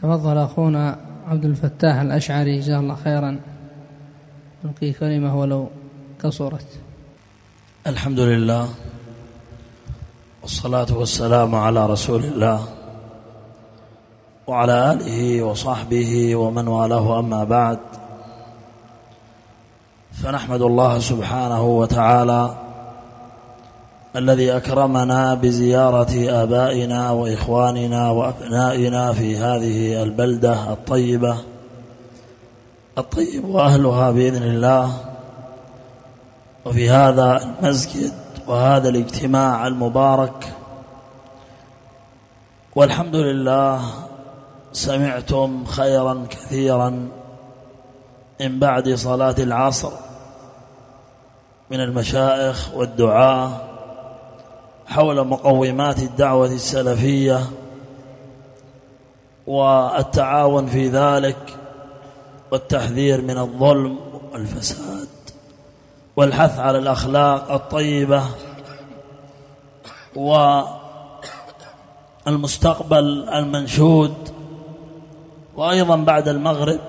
تفضل أخونا عبد الفتاح الأشعري جزاه الله خيرا، نلقي كلمة ولو كصورت. الحمد لله والصلاة والسلام على رسول الله وعلى آله وصحبه ومن والاه، أما بعد، فنحمد الله سبحانه وتعالى الذي أكرمنا بزيارة آبائنا وإخواننا وأبنائنا في هذه البلدة الطيبة الطيب وأهلها بإذن الله، وفي هذا المسجد وهذا الاجتماع المبارك. والحمد لله سمعتم خيرا كثيرا من بعد صلاة العصر من المشايخ والدعاة حول مقومات الدعوة السلفية والتعاون في ذلك والتحذير من الظلم والفساد والحث على الأخلاق الطيبة والمستقبل المنشود. وأيضا بعد المغرب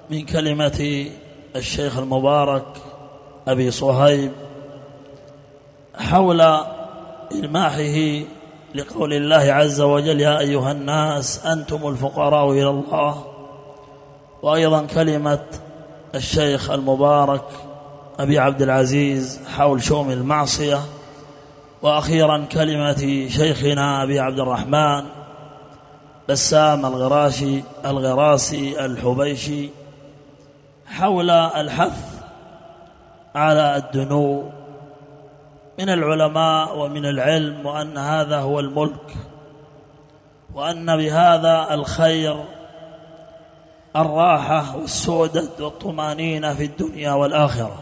من كلمة الشيخ المبارك أبي صهيب حول إلماحه لقول الله عز وجل: يا أيها الناس أنتم الفقراء إلى الله. وأيضا كلمة الشيخ المبارك أبي عبد العزيز حول شؤم المعصية. وأخيرا كلمة شيخنا أبي عبد الرحمن بسام الغراسي الحبيشي حول الحث على الدنو من العلماء ومن العلم، وأن هذا هو الملك، وأن بهذا الخير الراحة والسعادة والطمانينة في الدنيا والآخرة.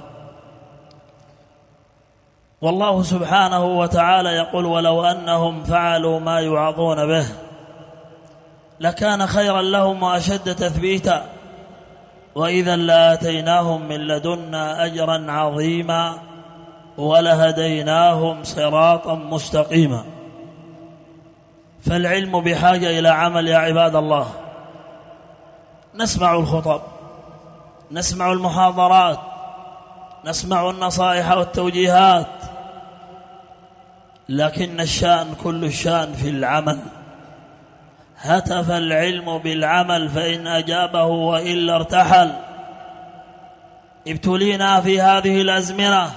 والله سبحانه وتعالى يقول: ولو أنهم فعلوا ما يوعظون به لكان خيرا لهم وأشد تثبيتا وإذا لآتيناهم من لدنا أجرا عظيما ولهديناهم صراطا مستقيما. فالعلم بحاجة إلى عمل يا عباد الله. نسمع الخطب، نسمع المحاضرات، نسمع النصائح والتوجيهات، لكن الشأن كل الشأن في العمل. هتف العلم بالعمل فإن أجابه وإلا ارتحل. ابتلينا في هذه الأزمنة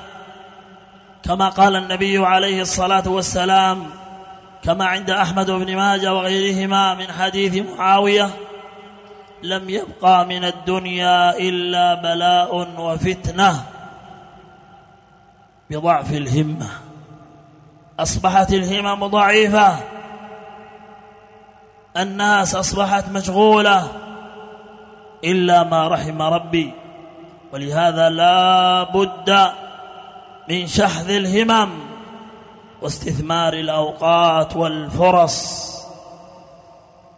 كما قال النبي عليه الصلاة والسلام، كما عند أحمد بن ماجه وغيرهما من حديث معاوية: لم يبقى من الدنيا إلا بلاء وفتنة بضعف الهمة. أصبحت الهمم ضعيفة، الناس أصبحت مشغولة إلا ما رحم ربي. ولهذا لا بد من شحذ الهمم واستثمار الأوقات والفرص،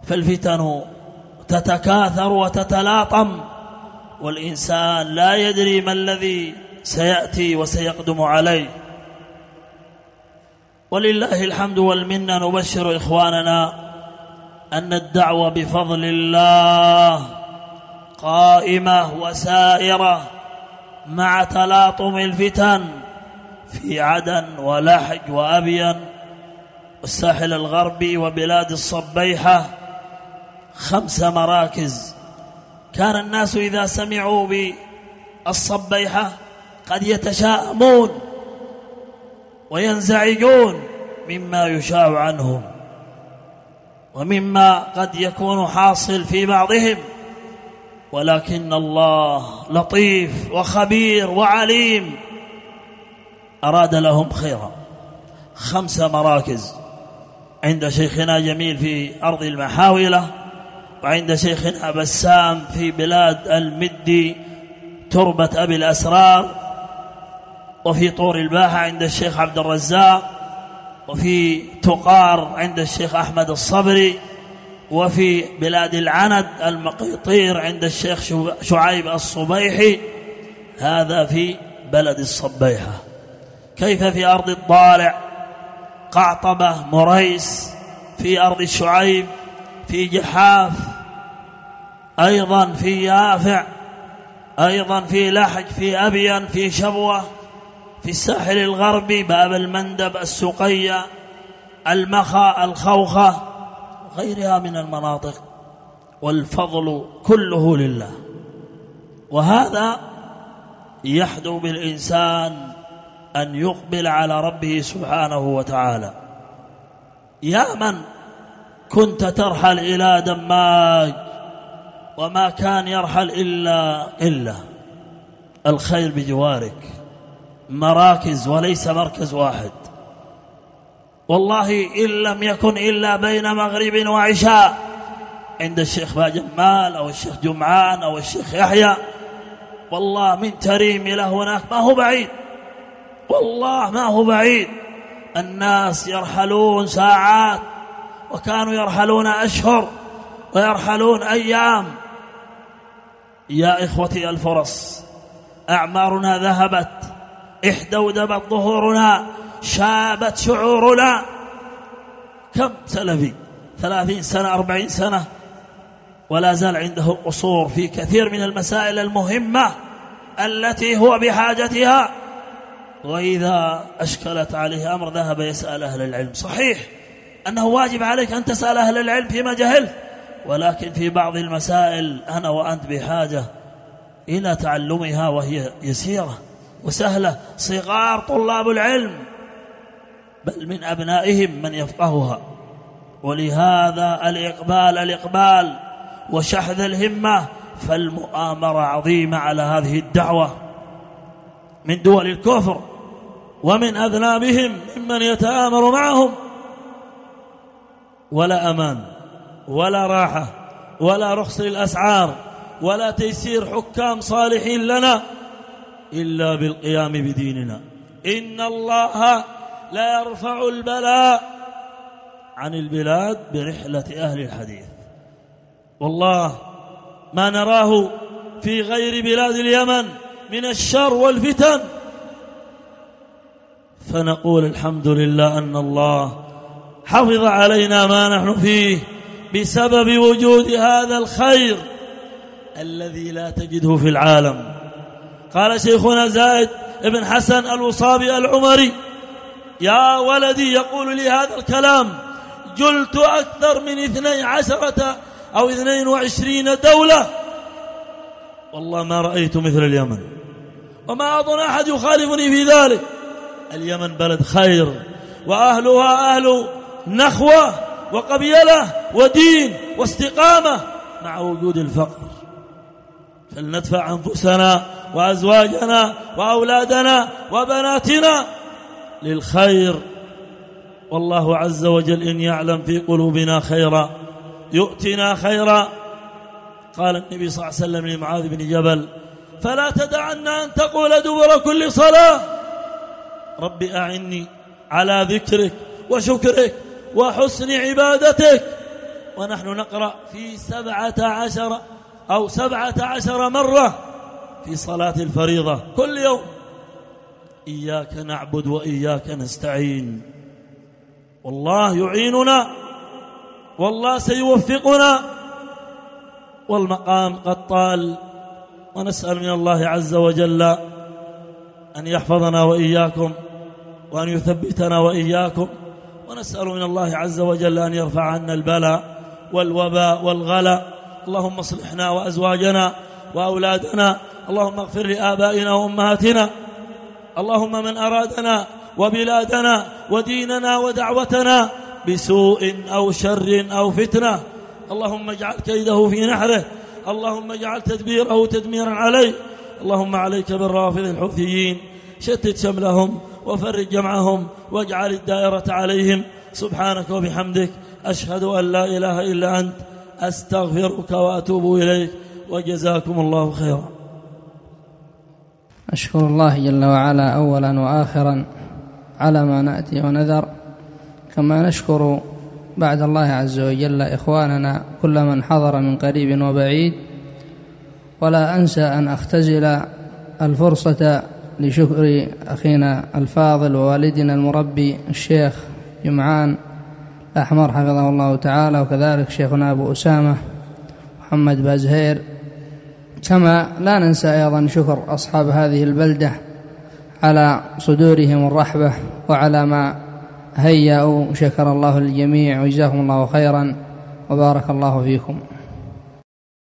فالفتن تتكاثر وتتلاطم، والإنسان لا يدري ما الذي سيأتي وسيقدم عليه. ولله الحمد والمنة، نبشر إخواننا أن الدعوة بفضل الله قائمة وسائرة مع تلاطم الفتن في عدن ولحج وأبين والساحل الغربي وبلاد الصبيحة. 5 مراكز. كان الناس إذا سمعوا بالصبيحة قد يتشائمون وينزعجون مما يشاع عنهم ومما قد يكون حاصل في بعضهم، ولكن الله لطيف وخبير وعليم أراد لهم خيرا. 5 مراكز عند شيخنا جميل في أرض المحاولة، وعند شيخنا بسام في بلاد المدي تربة أبي الأسرار، وفي طور الباحة عند الشيخ عبد الرزاق، وفي تقار عند الشيخ أحمد الصبري، وفي بلاد العند المقيطير عند الشيخ شعيب الصبيحي. هذا في بلد الصبيحة. كيف في أرض الضالع، قعطبة، مريس، في أرض الشعيب، في جحاف، أيضا في يافع، أيضا في لحج، في أبين، في شبوة، في الساحل الغربي، باب المندب، السقية، المخا، الخوخة، وغيرها من المناطق، والفضل كله لله. وهذا يحدو بالإنسان أن يقبل على ربه سبحانه وتعالى. يا من كنت ترحل إلى دماج وما كان يرحل إلا الخير بجوارك، مراكز وليس مركز واحد. والله إن لم يكن إلا بين مغرب وعشاء عند الشيخ باجمال أو الشيخ جمعان أو الشيخ يحيى، والله من تريم إلى هناك ما هو بعيد، والله ما هو بعيد. الناس يرحلون ساعات، وكانوا يرحلون أشهر ويرحلون أيام. يا إخوتي الفرص، أعمارنا ذهبت، احدودبت ظهورنا، شابت شعورنا. كم سلفي 30 سنة 40 سنة ولا زال عنده قصور في كثير من المسائل المهمة التي هو بحاجتها، وإذا أشكلت عليه أمر ذهب يسأل أهل العلم. صحيح أنه واجب عليك أن تسأل أهل العلم فيما جهلت، ولكن في بعض المسائل أنا وأنت بحاجة إلى تعلمها، وهي يسيرة وسهلة. صغار طلاب العلم بل من أبنائهم من يفقهها. ولهذا الإقبال وشحذ الهمة، فالمؤامرة عظيمة على هذه الدعوة من دول الكفر ومن أذنابهم ممن يتآمر معهم. ولا أمان ولا راحة ولا رخص للأسعار ولا تيسير حكام صالحين لنا إلا بالقيام بديننا. إن الله لا يرفع البلاء عن البلاد برحلة أهل الحديث. والله ما نراه في غير بلاد اليمن من الشر والفتن، فنقول الحمد لله أن الله حفظ علينا ما نحن فيه بسبب وجود هذا الخير الذي لا تجده في العالم. قال شيخنا زايد ابن حسن الوصابي العمري: يا ولدي، يقول لي هذا الكلام، جلت أكثر من 12 أو 22 دولة، والله ما رأيت مثل اليمن، وما أظن أحد يخالفني في ذلك. اليمن بلد خير، وأهلها أهل نخوة وقبيلة ودين واستقامة مع وجود الفقر. فلندفع أنفسنا وأزواجنا وأولادنا وبناتنا للخير، والله عز وجل إن يعلم في قلوبنا خيرا يؤتنا خيرا. قال النبي صلى الله عليه وسلم لمعاذ بن جبل: فلا تدعن أن تقول دبر كل صلاة: رب أعني على ذكرك وشكرك وحسن عبادتك. ونحن نقرأ في 17 مرة في صلاة الفريضة كل يوم: إياك نعبد وإياك نستعين. والله يعيننا، والله سيوفقنا، والمقام قد طال، ونسأل من الله عز وجل أن يحفظنا وإياكم وأن يثبتنا وإياكم، ونسأل من الله عز وجل أن يرفع عنا البلاء والوباء والغلا. اللهم اصلحنا وأزواجنا وأولادنا، اللهم اغفر لآبائنا وأمهاتنا، اللهم من أرادنا وبلادنا وديننا ودعوتنا بسوء أو شر أو فتنة، اللهم اجعل كيده في نحره، اللهم اجعل تدبيره تدميرا عليه. اللهم عليك بالرافض الحوثيين، شتت شملهم وفرج جمعهم واجعل الدائرة عليهم. سبحانك وبحمدك، أشهد أن لا إله إلا أنت، أستغفرك وأتوب إليك، وجزاكم الله خيرا. أشكر الله جل وعلا أولا وآخرا على ما نأتي ونذر، كما نشكر بعد الله عز وجل إخواننا كل من حضر من قريب وبعيد. ولا أنسى أن أختزل الفرصة لشكر أخينا الفاضل ووالدنا المربي الشيخ جمعان الأحمر حفظه الله تعالى، وكذلك شيخنا أبو أسامة محمد بازهير. كما لا ننسى أيضا شكر أصحاب هذه البلدة على صدورهم الرحبة وعلى ما هيأوا. شكر الله الجميع وجزاكم الله خيرا وبارك الله فيكم.